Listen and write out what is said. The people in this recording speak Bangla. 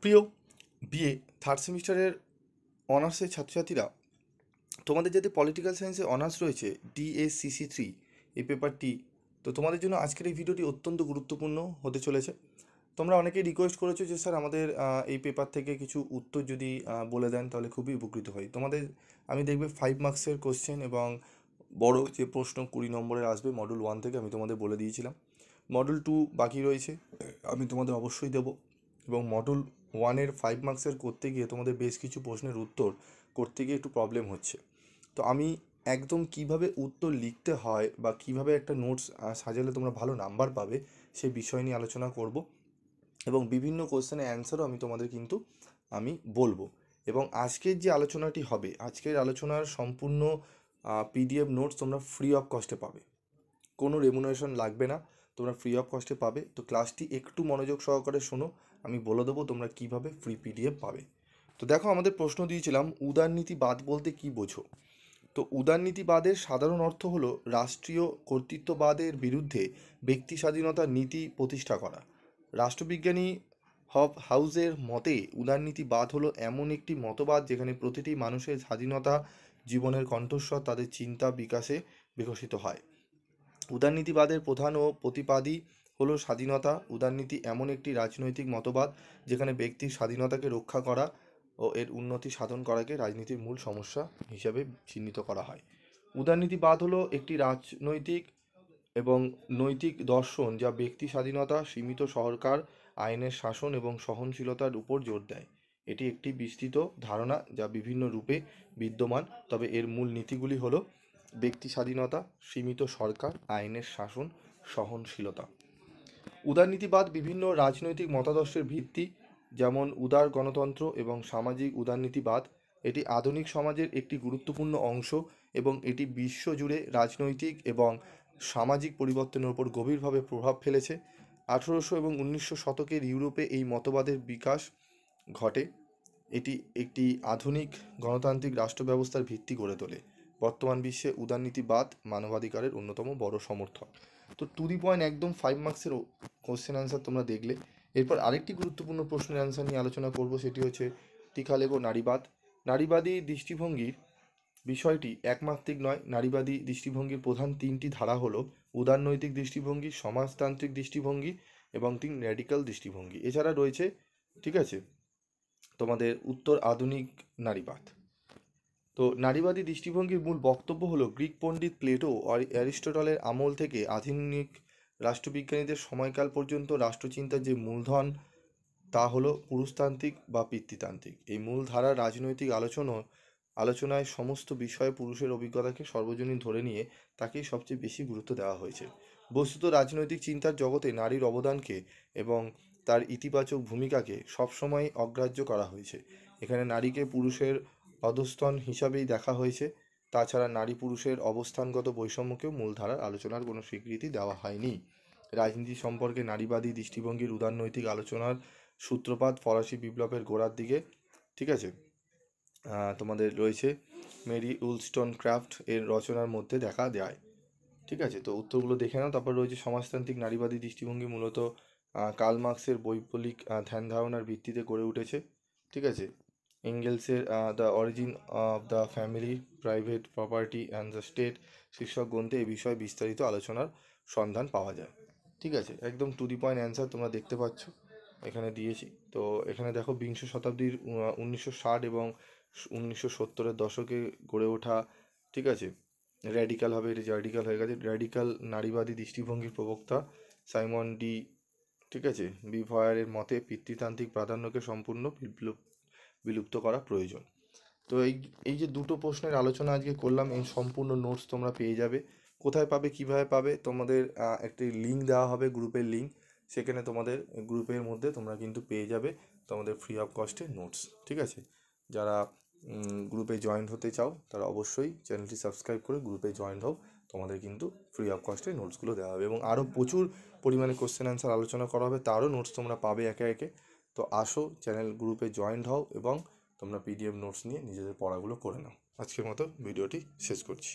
প্রিয় বিএ থার্ড সেমিস্টারের অনার্সের ছাত্রছাত্রীরা, তোমাদের যাতে পলিটিক্যাল সায়েন্সে অনার্স রয়েছে DACC3 এই পেপারটি, তো তোমাদের জন্য আজকের এই ভিডিওটি অত্যন্ত গুরুত্বপূর্ণ হতে চলেছে। তোমরা অনেকেই রিকোয়েস্ট করেছো যে স্যার আমাদের এই পেপার থেকে কিছু উত্তর যদি বলে দেন তাহলে খুবই উপকৃত হই। তোমাদের আমি দেখবে 5 মার্কসের কোশ্চেন এবং বড় যে প্রশ্ন 20 নম্বরের আসবে মডেল 1 থেকে, আমি তোমাদের বলে দিয়েছিলাম। মডেল 2 বাকি রয়েছে, আমি তোমাদের অবশ্যই দেবো। এবং মডেল 1-এর 5 মার্কসের করতে গিয়ে তোমাদের বেশ কিছু প্রশ্নের উত্তর করতে গিয়ে একটু প্রবলেম হচ্ছে। তো আমি একদম কিভাবে উত্তর লিখতে হয় বা কিভাবে একটা নোটস সাজালে তোমরা ভালো নাম্বার পাবে সেই বিষয় নিয়ে আলোচনা করব, এবং বিভিন্ন কোশ্চেনের অ্যান্সারও আমি তোমাদের কিন্তু আমি বলবো। এবং আজকের যে আলোচনাটি হবে, আজকের আলোচনার সম্পূর্ণ PDF নোটস তোমরা ফ্রি অফ কস্টে পাবে, কোনো রেমুনারেশন লাগবে না, তোমরা ফ্রি অফ কস্টে পাবে। তো ক্লাসটি একটু মনোযোগ সহকারে শোনো, আমি বলে দেবো তোমরা কিভাবে ফ্রি PDF পাবে। তো দেখো, আমাদের প্রশ্ন দিয়েছিলাম উদারনীতিবাদ বলতে কি বোঝো। তো উদারনীতিবাদের সাধারণ অর্থ হলো রাষ্ট্রীয় কর্তৃত্ববাদের বিরুদ্ধে ব্যক্তি স্বাধীনতার নীতি প্রতিষ্ঠা করা। রাষ্ট্রবিজ্ঞানী হব হাউসের মতে উদারনীতিবাদ হলো এমন একটি মতবাদ যেখানে প্রতিটি মানুষের স্বাধীনতা, জীবনের কণ্ঠস্বর তাদের চিন্তা বিকাশে বিকশিত হয়। উদারনীতিবাদের প্রধান ও প্রতিপাদী হলো স্বাধীনতা। উদারনীতি এমন একটি রাজনৈতিক মতবাদ যেখানে ব্যক্তির স্বাধীনতাকে রক্ষা করা ও এর উন্নতি সাধন করাকে রাজনীতির মূল সমস্যা হিসাবে চিহ্নিত করা হয়। উদারনীতিবাদ হলো একটি রাজনৈতিক এবং নৈতিক দর্শন যা ব্যক্তি স্বাধীনতা, সীমিত সরকার, আইনের শাসন এবং সহনশীলতার উপর জোর দেয়। এটি একটি বিস্তৃত ধারণা যা বিভিন্ন রূপে বিদ্যমান, তবে এর মূল নীতিগুলি হলো ব্যক্তি স্বাধীনতা, সীমিত সরকার, আইনের শাসন, সহনশীলতা। উদারনীতিবাদ বিভিন্ন রাজনৈতিক মতাদর্শের ভিত্তি, যেমন উদার গণতন্ত্র এবং সামাজিক উদারনীতিবাদ। এটি আধুনিক সমাজের একটি গুরুত্বপূর্ণ অংশ এবং এটি বিশ্বজুড়ে রাজনৈতিক এবং সামাজিক পরিবর্তনের উপর গভীরভাবে প্রভাব ফেলেছে। 1800 এবং 1900 শতকের ইউরোপে এই মতবাদের বিকাশ ঘটে। এটি একটি আধুনিক গণতান্ত্রিক রাষ্ট্র ব্যবস্থার ভিত্তি গড়ে তোলে। বর্তমান বিশ্বে উদারনীতিবাদ মানবাধিকারের অন্যতম বড় সমর্থক। তো টু দি পয়েন্ট একদম 5 মার্কসের কোশ্চেন অ্যান্সার তোমরা দেখলে। এরপর আরেকটি গুরুত্বপূর্ণ প্রশ্নের অ্যান্সার নিয়ে আলোচনা করব, সেটি হচ্ছে টিকালেগো নারীবাদ। নারীবাদী দৃষ্টিভঙ্গির বিষয়টি একমাত্রিক নয়। নারীবাদী দৃষ্টিভঙ্গির প্রধান 3টি ধারা হলো উদারনৈতিক দৃষ্টিভঙ্গি, সমাজতান্ত্রিক দৃষ্টিভঙ্গি এবং 3 র্যাডিক্যাল দৃষ্টিভঙ্গি। এছাড়া রয়েছে, ঠিক আছে, তোমাদের উত্তর আধুনিক নারীবাদ। তো নারীবাদী দৃষ্টিভঙ্গির মূল বক্তব্য হলো গ্রিক পণ্ডিত প্লেটো আর অ্যারিস্টটলের আমল থেকে আধুনিক রাষ্ট্রবিজ্ঞানীদের সময়কাল পর্যন্ত রাষ্ট্রচিন্তার যে মূলধন তা হলো পুরুষতান্ত্রিক বা পিতৃতান্ত্রিক। এই মূল ধারার রাজনৈতিক আলোচনায় সমস্ত বিষয়ে পুরুষের অভিজ্ঞতাকে সর্বজনীন ধরে নিয়ে তাকেই সবচেয়ে বেশি গুরুত্ব দেওয়া হয়েছে। বস্তুত রাজনৈতিক চিন্তার জগতে নারীর অবদানকে এবং তার ইতিবাচক ভূমিকাকে সবসময় অগ্রাহ্য করা হয়েছে। এখানে নারীকে পুরুষের অধস্তন হিসাবেই দেখা হয়েছে। তাছাড়া নারী পুরুষের অবস্থানগত বৈষম্যকেও মূলধারার আলোচনার কোনো স্বীকৃতি দেওয়া হয়নি। রাজনীতি সম্পর্কে নারীবাদী দৃষ্টিভঙ্গির উদারনৈতিক আলোচনার সূত্রপাত ফরাসি বিপ্লবের গোড়ার দিকে, ঠিক আছে, তোমাদের রয়েছে মেরি উলস্টনক্রাফট এর রচনার মধ্যে দেখা যায়। ঠিক আছে, তো উত্তরগুলো দেখে নাও। তারপর রয়েছে সমাজতান্ত্রিক নারীবাদী দৃষ্টিভঙ্গি মূলত কার্ল মার্কসের বৈপ্লবিক ধ্যান ধারণার ভিত্তিতে গড়ে উঠেছে। ঠিক আছে, এঙ্গেলসের the origin of the family, private property and the state শীর্ষক গ্রন্থে এই বিষয়ে বিস্তারিত আলোচনার সন্ধান পাওয়া যায়। ঠিক আছে, একদম টু দি পয়েন্ট অ্যান্সার তোমরা দেখতে পাচ্ছ এখানে দিয়েছি। তো এখানে দেখো, বিংশ শতাব্দীর 1960 এবং 1970-এর দশকে গড়ে ওঠা, ঠিক আছে, র্যাডিক্যাল হবে, এটা র্যাডিক্যাল হয়ে গেছে, র্যাডিক্যাল নারীবাদী দৃষ্টিভঙ্গির প্রবক্তা সাইমন ডি, ঠিক আছে, বিভয়ারের মতে পিতৃতান্ত্রিক প্রাধান্যকে সম্পূর্ণ বিলুপ্ত করা প্রয়োজন। তো এই যে দুটো প্রশ্নের আলোচনা আজকে করলাম, এই সম্পূর্ণ নোটস তোমরা পেয়ে যাবে। কোথায় পাবে, কিভাবে পাবে, তোমাদের একটি লিঙ্ক দেওয়া হবে, গ্রুপের লিঙ্ক, সেখানে তোমাদের গ্রুপের মধ্যে তোমরা কিন্তু পেয়ে যাবে তোমাদের ফ্রি অফ কস্টে নোটস। ঠিক আছে, যারা গ্রুপে জয়েন হতে চাও তারা অবশ্যই চ্যানেলটি সাবস্ক্রাইব করে গ্রুপে জয়েন হও, তোমাদের কিন্তু ফ্রি অফ কস্টে নোটসগুলো দেওয়া হবে এবং আরও প্রচুর পরিমাণে কোশ্চেন অ্যান্সার আলোচনা করা হবে, তারও নোটস তোমরা পাবে একে একে। তো আসো, চ্যানেল গ্রুপে জয়েন হও এবং তোমরা PDF নোটস নিয়ে নিজেদের পড়াগুলো করে নাও। আজকের মতো ভিডিওটি শেষ করছি।